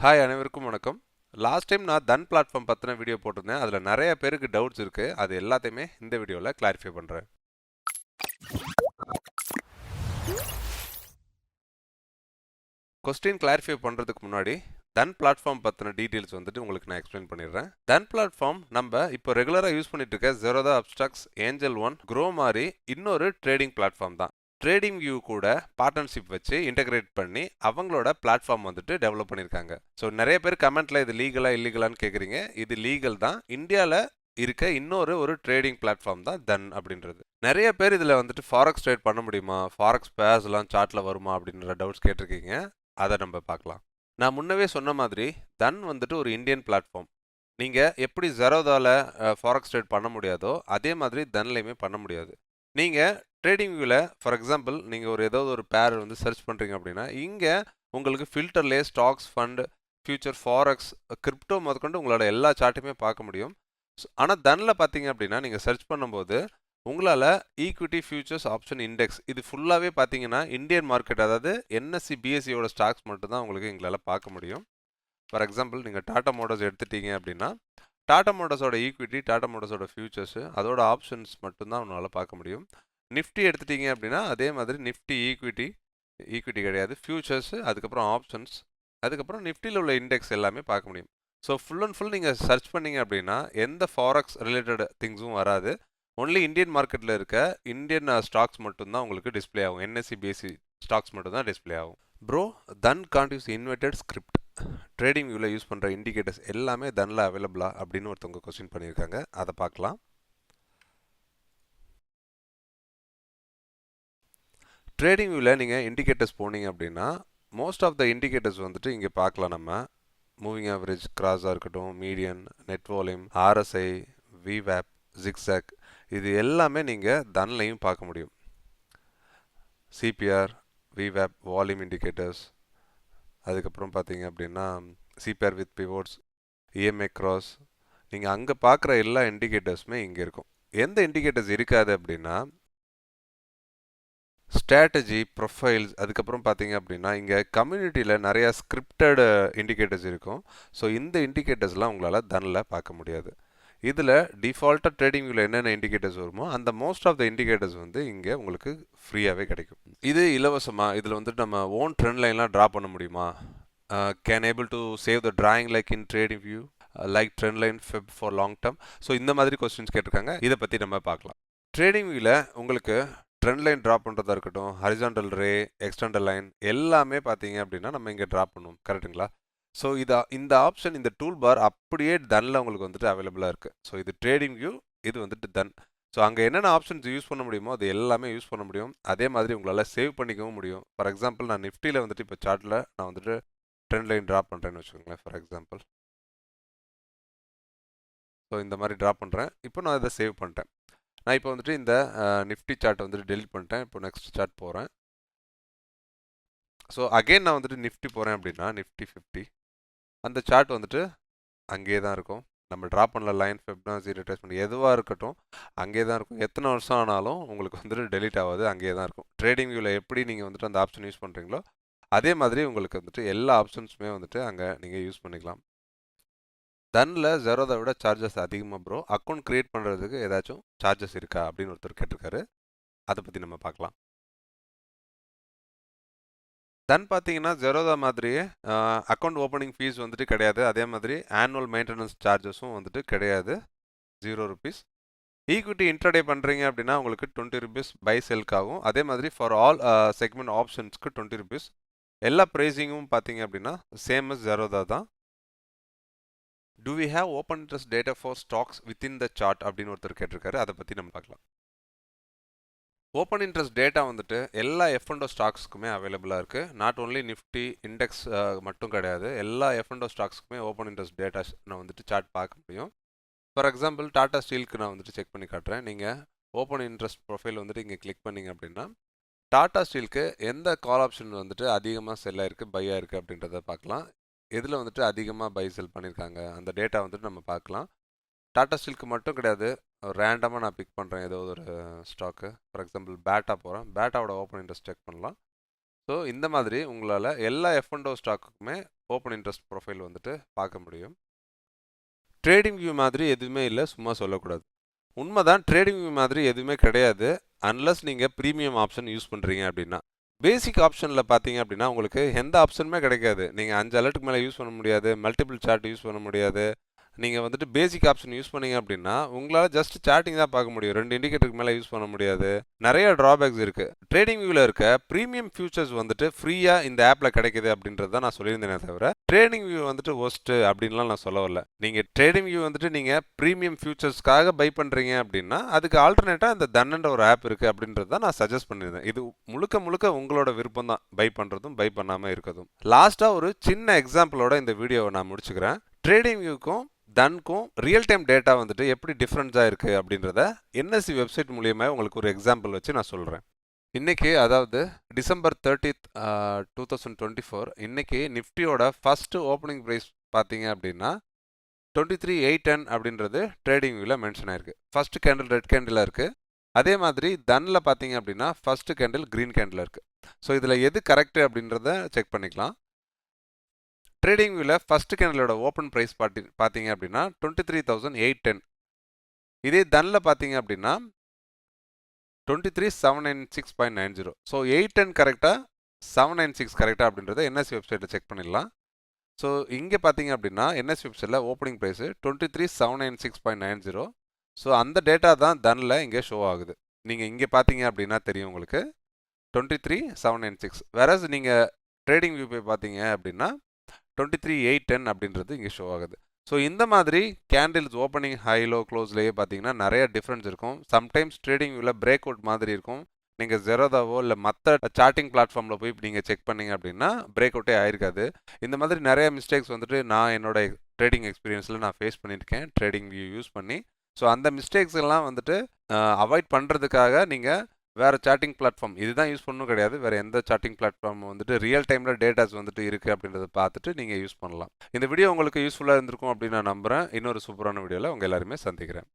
Hi அனைவருக்கும் வணக்கம். Last time நான் தன் பிளாட்ஃபார்ம் பற்றின வீடியோ போட்டிருந்தேன். அதில் நிறைய பேருக்கு டவுட்ஸ் இருக்குது. அது எல்லாத்தையுமே இந்த வீடியோவில் கிளாரிஃபை பண்ணுறேன். கொஸ்டின் கிளாரிஃபை பண்ணுறதுக்கு முன்னாடி தன் பிளாட்ஃபார்ம் பற்றின டீட்டெயில்ஸ் உங்களுக்கு நான் எக்ஸ்பிளைன் பண்ணிடுறேன். தன் பிளாட்ஃபார்ம் நம்ம இப்போ ரெகுலராக யூஸ் பண்ணிட்டு இருக்க ஜெரோதா அப்ஸ்ட்ராக்ஸ் ஏஞ்சல் ஒன் க்ரோ மாதிரி இன்னொரு ட்ரேடிங் பிளாட்ஃபார்ம் தான். ட்ரேடிங் வியூ கூட பார்ட்னர்ஷிப் வச்சு இன்டகிரேட் பண்ணி அவங்களோட பிளாட்ஃபார்ம் டெவலப் பண்ணியிருக்காங்க. ஸோ நிறைய பேர் கமெண்ட்ல இது லீகலா இல்லீகலான்னு கேட்குறீங்க. இது லீகல் தான். இந்தியாவில் இருக்க இன்னொரு ட்ரேடிங் பிளாட்ஃபார்ம் தான் தன் அப்படின்றது. நிறைய பேர் இதில் ஃபாரெக்ஸ் ட்ரேட் பண்ண முடியுமா, ஃபாரெக்ஸ் பேர்ஸ்லாம் சார்ட்டில் வருமா அப்படின்ற டவுட்ஸ் கேட்டிருக்கீங்க. அதை நம்ம பார்க்கலாம். நான் முன்னவே சொன்ன மாதிரி தன் ஒரு இந்தியன் பிளாட்ஃபார்ம். நீங்கள் எப்படி ஜெரோதாவில் ஃபாரெக்ஸ் ட்ரேட் பண்ண முடியாதோ அதே மாதிரி தன்லையுமே பண்ண முடியாது. நீங்கள் ட்ரேடிங் வியூவில் ஃபார் எக்ஸாம்பிள் நீங்கள் ஏதாவது ஒரு பேர் சர்ச் பண்ணுறீங்க அப்படின்னா இங்கே உங்களுக்கு ஃபில்டர்லேயே stocks, fund, future, forex, crypto முதற்கொண்டு உங்களோட எல்லா சார்ட்டுமே பார்க்க முடியும். ஆனால் தனில் பார்த்தீங்க அப்படின்னா நீங்கள் சர்ச் பண்ணும்போது உங்களால் ஈக்விட்டி, ஃபியூச்சர்ஸ், ஆப்ஷன், இண்டெக்ஸ் இது ஃபுல்லாகவே பார்த்தீங்கன்னா இந்தியன் மார்க்கெட், அதாவது என்எஸ்சி, பிஎஸ்சியோட ஸ்டாக்ஸ் மட்டும்தான் உங்களுக்கு எங்களால் பார்க்க முடியும். ஃபார் எக்ஸாம்பிள் நீங்கள் டாடா மோட்டார்ஸ் எடுத்துட்டீங்க அப்படின்னா டாடா மோட்டார்ஸோட ஈக்விட்டி, டாடா மோட்டார்ஸோட ஃபியூச்சர்ஸு, அதோட ஆப்ஷன்ஸ் மட்டும்தான் உங்களால் பார்க்க முடியும். நிஃப்டி எடுத்துட்டீங்க அப்படின்னா அதே மாதிரி நிஃப்டி ஈக்விட்டி கிடையாது, ஃபியூச்சர்ஸு, அதுக்கப்புறம் ஆப்ஷன்ஸ், அதுக்கப்புறம் நிஃப்டியில் உள்ள இண்டெக்ஸ் எல்லாமே பார்க்க முடியும். ஸோ ஃபுல் அண்ட் ஃபுல் நீங்கள் சர்ச் பண்ணீங்க அப்படின்னா எந்த ஃபாரெக்ஸ் ரிலேட்டட் திங்ஸும் வராது. ஒன்லி இந்தியன் மார்க்கெட்டில் இருக்க இந்தியன் ஸ்டாக்ஸ் மட்டும்தான் உங்களுக்கு டிஸ்பிளே ஆகும். என்எஸ்சி, பிஎஸ்சி ஸ்டாக்ஸ் மட்டும்தான் டிஸ்பிளே ஆகும். ப்ரோ, தன் can't use inverted script, trading வியூவில் யூஸ் பண்ணுற இண்டிகேட்டர்ஸ் எல்லாமே தனில் அவைலபிளா அப்படின்னு ஒருத்தவங்க கொஸ்டின் பண்ணியிருக்காங்க. அதை பார்க்கலாம். ட்ரேடிங் வியூவில் நீங்கள் இண்டிகேட்டர்ஸ் போனீங்க அப்படின்னா மோஸ்ட் ஆஃப் த இண்டிகேட்டர்ஸ் இங்கே பார்க்கலாம். நம்ம மூவிங் ஆவரேஜ், கிராஸாக இருக்கட்டும், மீடியன், நெட் வால்யூம், ஆர்எஸ்ஐ, விவேப், ஜிக்ஸாக், இது எல்லாமே நீங்கள் தன்லையும் பார்க்க முடியும். சிபிஆர், விவேப், வால்யூம் இண்டிகேட்டர்ஸ், அதுக்கப்புறம் பார்த்தீங்க அப்படின்னா சிபிஆர் வித் பிவோட்ஸ், இஎம்ஏ கிராஸ், நீங்கள் அங்கே பார்க்குற எல்லா இண்டிகேட்டர்ஸுமே இங்கே இருக்கும். எந்த இண்டிகேட்டர்ஸ் இருக்காது அப்படின்னா ஸ்ட்ராட்டஜி, ப்ரொஃபைல்ஸ், அதுக்கப்புறம் பார்த்தீங்க அப்படின்னா இங்கே கம்யூனிட்டியில் நிறையா ஸ்கிரிப்டட் இண்டிகேட்டர்ஸ் இருக்கும். ஸோ இந்த இண்டிகேட்டர்ஸ்லாம் உங்களால் தனில் பார்க்க முடியாது. இதில் டிஃபால்ட்டாக ட்ரேடிங் வியூவில் என்னென்ன இண்டிகேட்டர்ஸ் வருமோ அந்த மோஸ்ட் ஆஃப் த இண்டிகேட்டர்ஸ் இங்கே உங்களுக்கு ஃப்ரீயாகவே கிடைக்கும். இது இலவசமாக. இதில் நம்ம ஓன் ட்ரெண்ட் லைன்லாம் ட்ரா பண்ண முடியுமா, can able to save the drawing like in trading view, like trend line Feb for long term. So இந்த மாதிரி கொஸ்டின்ஸ் கேட்டிருக்காங்க. இதை பற்றி நம்ம பார்க்கலாம். ட்ரேடிங் வியூவில் உங்களுக்கு ட்ரெண்ட் லைன் ட்ரா பண்ணுறதா இருக்கட்டும், ஹரிசாண்டல் ரே, எக்ஸ்டெண்டல் லைன் எல்லாமே பார்த்தீங்க அப்படின்னா நம்ம இங்கே ட்ரா பண்ணுவோம். கரெக்டுங்களா? ஸோ இந்த ஆப்ஷன், இந்த டூல் பார் அப்படியே தனில் உங்களுக்கு அவைலபிளாக இருக்குது. ஸோ இது ட்ரேடிங் வியூ, இது தன். ஸோ அங்கே என்னென்ன ஆப்ஷன்ஸ் யூஸ் பண்ண முடியுமோ அது எல்லாமே யூஸ் பண்ண முடியும். அதே மாதிரி உங்களால் சேவ் பண்ணிக்கவும் முடியும். ஃபார் எக்ஸாம்பிள் நான் நிஃப்டியில் இப்போ சார்ட்டில் நான் ட்ரெண்ட் லைன் ட்ரா பண்ணுறேன்னு வச்சுக்கோங்களேன். ஃபார் எக்ஸாம்பிள் ஸோ இந்த மாதிரி ட்ரா பண்ணுறேன். இப்போ நான் இதை சேவ் பண்ணிட்டேன். நான் இப்போ இந்த நிஃப்டி சார்ட்டை டெலிட் பண்ணிட்டேன். இப்போ நெக்ஸ்ட் சார்ட் போகிறேன். ஸோ அகெயின் நான் நிஃப்டி போகிறேன் அப்படின்னா நிஃப்டி 50 அந்த சார்ட் அங்கேயே தான் இருக்கும். நம்ம ட்ரா பண்ணல லைன், ஃபெப்னாசி, ரிட்ரேஸ்மெண்ட் எதுவாக இருக்கட்டும் அங்கேயே தான் இருக்கும். எத்தனை வருஷம் ஆனாலும் உங்களுக்கு டெலிட் ஆகாது, அங்கேயே தான் இருக்கும். ட்ரேடிங் வியூவில் எப்படி நீங்கள் அந்த ஆப்ஷன் யூஸ் பண்ணுறீங்களோ அதே மாதிரி உங்களுக்கு எல்லா ஆப்ஷன்ஸுமே அங்கே நீங்கள் யூஸ் பண்ணிக்கலாம். தனில் ஜெரோதை விட சார்ஜஸ் அதிகமாக ப்ரோ, அக்கௌண்ட் க்ரியேட் பண்ணுறதுக்கு ஏதாச்சும் சார்ஜஸ் இருக்கா அப்படின்னு ஒருத்தர் கேட்டிருக்காரு. அதை பற்றி நம்ம பார்க்கலாம். தன் பார்த்தீங்கன்னா ஜெரோதா மாதிரியே அக்கௌண்ட் ஓப்பனிங் ஃபீஸ் கிடையாது. அதே மாதிரி ஆனுவல் மெயின்டெனன்ஸ் சார்ஜஸும் கிடையாது, 0 rupees. ஈக்விட்டி இன்ட்ரடே பண்ணுறீங்க அப்படின்னா உங்களுக்கு 20 rupees பை செல்க்கு ஆகும். அதே மாதிரி ஃபார் ஆல் செக்மெண்ட் ஆப்ஷன்ஸ்க்கு 20 rupees. எல்லா ப்ரைஸிங்கும் பார்த்தீங்க அப்படின்னா சேம் அஸ் ஜெரோதா தான். Do we have open interest data for stocks within the chart அப்படின்னு ஒருத்தர் கேட்டிருக்காரு. அதை பற்றி நம்ம பார்க்கலாம். ஓப்பன் இன்ட்ரெஸ்ட் டேட்டா எல்லா F&O ஸ்டாக்ஸ்க்குமே அவைலபிளாக இருக்குது. நாட் ஓன்லி நிஃப்டி இண்டெக்ஸ் மட்டும் கிடையாது, எல்லா F&O ஸ்டாக்ஸ்க்குமே ஓப்பன் இன்ட்ரெஸ்ட் டேட்டாஸ் நான் சார்ட் பார்க்க முடியும். ஃபார் எக்ஸாம்பிள் டாடா ஸ்டீலுக்கு நான் செக் பண்ணி காட்டுறேன். நீங்கள் ஓப்பன் இன்ட்ரெஸ்ட் ப்ரொஃபைல் இங்கே கிளிக் பண்ணிங்க அப்படின்னா டாடா ஸ்டீலுக்கு எந்த கால் ஆப்ஷன் அதிகமாக செல் ஆயிருக்கு, பை ஆயிருக்கு அப்படின்றத பார்க்கலாம். எதில் அதிகமாக பை செல் பண்ணியிருக்காங்க அந்த டேட்டா நம்ம பார்க்கலாம். டாடா ஸ்டீலுக்கு மட்டும் கிடையாது, ரேண்டமாக நான் பிக் பண்ணுறேன் ஏதோ ஒரு ஸ்டாக்கு. ஃபார் எக்ஸாம்பிள் பேட்டா போகிறேன், பேட்டாவோட ஓப்பன் இன்ட்ரெஸ்ட் செக் பண்ணலாம். ஸோ இந்த மாதிரி உங்களால் எல்லா F&O ஸ்டாக்குக்குமே ஓப்பன் இன்ட்ரெஸ்ட் ப்ரொஃபைல் வந்துட்டு பார்க்க முடியும். ட்ரேடிங் வியூ மாதிரி எதுவுமே இல்லை, சும்மா சொல்லக்கூடாது. உண்மைதான், ட்ரேடிங் வியூ மாதிரி எதுவுமே கிடையாது அன்லஸ் நீங்கள் ப்ரீமியம் ஆப்ஷன் யூஸ் பண்ணுறீங்க அப்படின்னா. பேசிக் ஆப்ஷனில் பார்த்தீங்க அப்படின்னா உங்களுக்கு எந்த ஆப்ஷனுமே கிடைக்காது. நீங்கள் 5 அலர்ட்டுக்கு மேலே யூஸ் பண்ண முடியாது, மல்டிபிள் சார்ட் யூஸ் பண்ண முடியாது. நீங்கள் வந்துட்டு பேசிக் ஆப்ஷன் யூஸ் பண்ணீங்க அப்படின்னா உங்களால் ஜஸ்ட் சாட்டிங் தான் பார்க்க முடியும். 2 இண்டிகேட்டருக்கு மேலே யூஸ் பண்ண முடியாது. நிறைய ட்ராபேக்ஸ் இருக்குது. ட்ரேடிங் வியூவில் இருக்க ப்ரீமியம் ஃபியூச்சர்ஸ் வந்துட்டு ஃப்ரீயாக இந்த ஆப்பில் கிடைக்குது அப்படின்றது தான் நான் சொல்லியிருந்தேனே தவிர ட்ரேடிங் வியூ வந்துட்டு ஒஸ்ட்டு அப்படின்லாம் நான் சொல்ல வரல. நீங்கள் ட்ரேடிங் வியூ வந்துட்டு நீங்கள் ப்ரீமியம் ஃபியூச்சர்ஸ்க்காக பை பண்ணுறீங்க அப்படின்னா அதுக்கு ஆல்டர்னேட்டாக இந்த தன்ன்ற ஒரு ஆப் இருக்குது அப்படின்றது தான் நான் சஜஸ்ட் பண்ணியிருந்தேன். இது முழுக்க முழுக்க உங்களோட விருப்பம் தான், பை பண்ணுறதும் பை பண்ணாமல் இருக்கிறதும். லாஸ்ட்டாக ஒரு சின்ன எக்ஸாம்பிளோட இந்த வீடியோவை நான் முடிச்சுக்கிறேன். ட்ரேடிங் வியூக்கும் தன்க்கும் ரியல் டைம் டேட்டா வந்துட்டு எப்படி டிஃப்ரென்ஸாக இருக்குது அப்படின்றத என்எஸ்சி வெப்சைட் மூலியமாக உங்களுக்கு ஒரு எக்ஸாம்பிள் வச்சு நான் சொல்கிறேன். இன்றைக்கி அதாவது டிசம்பர் 30th 2024 இன்றைக்கி நிஃப்டியோட ஃபஸ்ட்டு ஓப்பனிங் ப்ரைஸ் பார்த்தீங்க அப்படின்னா 23,810 அப்படின்றது ட்ரேடிங் வியூவில் மென்ஷன் ஆயிருக்கு. ஃபஸ்ட்டு கேண்டில் ரெட் கேண்டிலாக இருக்குது. அதே மாதிரி தனில் பார்த்தீங்க அப்படின்னா ஃபஸ்ட்டு கேண்டில் க்ரீன் கேண்டில் இருக்குது. ஸோ இதில் எது கரெக்டு அப்படின்றத செக் பண்ணிக்கலாம். ட்ரேடிங் வியூவில் ஃபஸ்ட்டு கேண்டிலோட ஓப்பன் ப்ரைஸ் பார்த்தீங்க அப்படின்னா 23,810. இதே தனில் பார்த்தீங்க அப்படின்னா 23,796.90. ஸோ 810 கரெக்டாக, 796 கரெக்டாக அப்படின்றத என்எஸ்சி வெப்சைட்டில் செக் பண்ணிடலாம். ஸோ இங்கே பார்த்தீங்க அப்படின்னா என்எஸ்சி வெப்சைட்டில் ஓப்பனிங் ப்ரைஸு 23,796.90. ஸோ அந்த டேட்டா தான் தனில் இங்கே ஷோ ஆகுது. நீங்கள் இங்கே பார்த்தீங்க அப்படின்னா தெரியும் உங்களுக்கு 23,796. வேறஸ் நீங்கள் ட்ரேடிங் வியூ போய் பார்த்தீங்க அப்படின்னா 23,810 அப்படின்றது இங்கே ஷோ ஆகுது. ஸோ இந்த மாதிரி கேண்டில்ஸ் ஓப்பனிங் ஹை லோ க்ளோஸ்லேயே பார்த்தீங்கன்னா நிறைய டிஃப்ரென்ஸ் இருக்கும். சம்டைம்ஸ் ட்ரேடிங் வியூவில் பிரேக் அவுட் மாதிரி இருக்கும். நீங்கள் ஜெரோதாவோ இல்லை மற்ற சார்ட்டிங் பிளாட்ஃபார்மில் போய் நீங்கள் செக் பண்ணீங்க அப்படின்னா பிரேக் அவுட்டே ஆயிருக்காது. இந்த மாதிரி நிறைய மிஸ்டேக்ஸ் வந்துட்டு நான் என்னோட ட்ரேடிங் எக்ஸ்பீரியன்ஸில் நான் ஃபேஸ் பண்ணியிருக்கேன் ட்ரேடிங் வியூ யூஸ் பண்ணி. ஸோ அந்த மிஸ்டேக்ஸ் எல்லாம் வந்துட்டு அவாய்ட் பண்ணுறதுக்காக நீங்கள் வேறு சார்ட்டிங் பிளாட்ஃபார்ம் இதுதான் யூஸ் பண்ணணும் கிடையாது, வேறு எந்த சார்ட்டிங் பிளாட்ஃபார்ம் வந்துட்டு ரியல் டைமில் டேட்டாஸ் வந்துட்டு இருக்குது அப்படின்றத பார்த்துட்டு நீங்கள் யூஸ் பண்ணலாம். இந்த வீடியோ உங்களுக்கு யூஸ்ஃபுல்லாக இருந்திருக்கும் அப்படின்னு நான் நம்புகிறேன். இன்னொரு சூப்பரான வீடியோவில் உங்கள் எல்லாருமே சந்திக்கிறேன்.